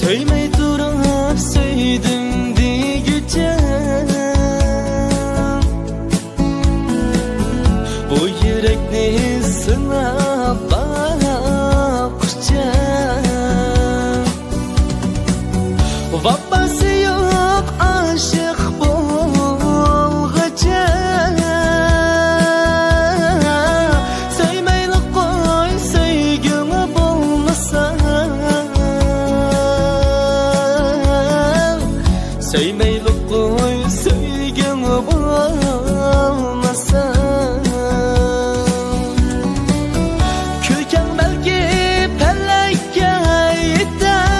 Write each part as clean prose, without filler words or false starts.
Söymey durup söyledim diyeceğim. Bu yürekni sınap bakacağım. Vapası yok aşık bulacağım. Söymeyli koy söygümü bulmasa. Söymeyli koy söygümü bulmasa. Köken belki pelekke yeter.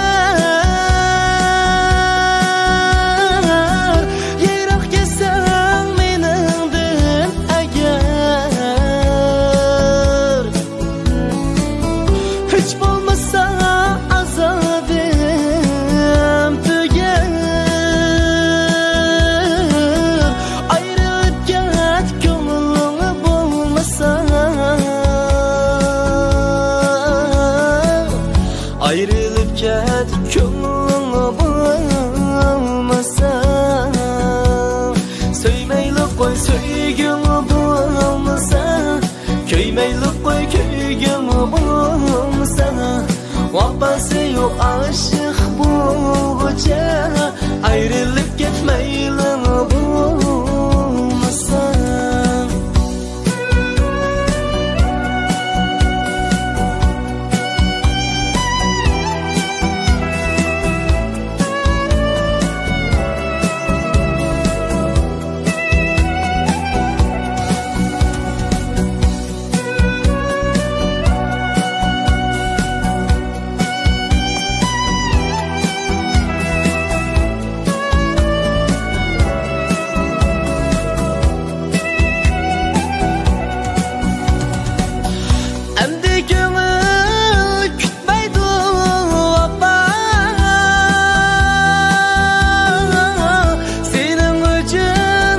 Yirak kesen menindin eğer. Hiç bulmasa azabım tüger. Ayrılıp ket gönlünü bulmasa. Ayrılıp ket gönlünü bulmasa. Söymeyli koy söygümü bulmasa. Köymeyli koy köygümü bulmasa. Vapası yok aşık bulguca. Ayrılıp ketmeyli bulmasa. Emdi gönül kütmeydi vapa. Senin için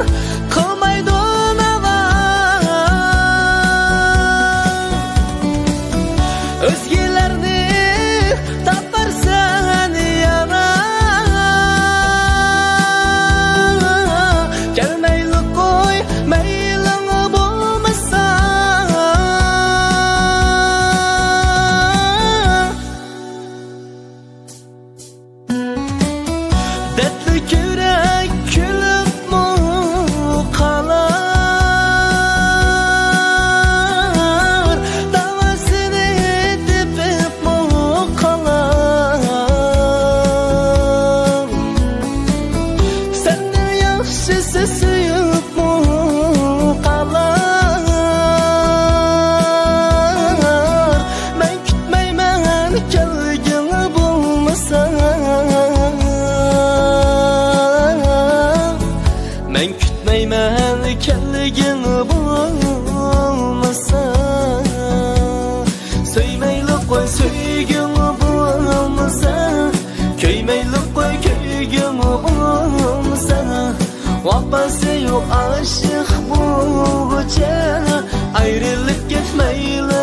kılmaydı nava. Özgelerini taparsan yana. Gelmeyli koy meylini bulmasa. Dertli yürek külüp mu kalar? Davasını dipip mu kalar? Senden yaxşısı suyup mu kalar? Ben kütmeymen kelgini bulmasa. Men kütmeymen kelligini bulmasa. Söymeyli koy söygümü bulmasa. Köymeyli koy köygümü bulmasa. Vapası yok aşık bulguca. Ayrılıp ketmeyli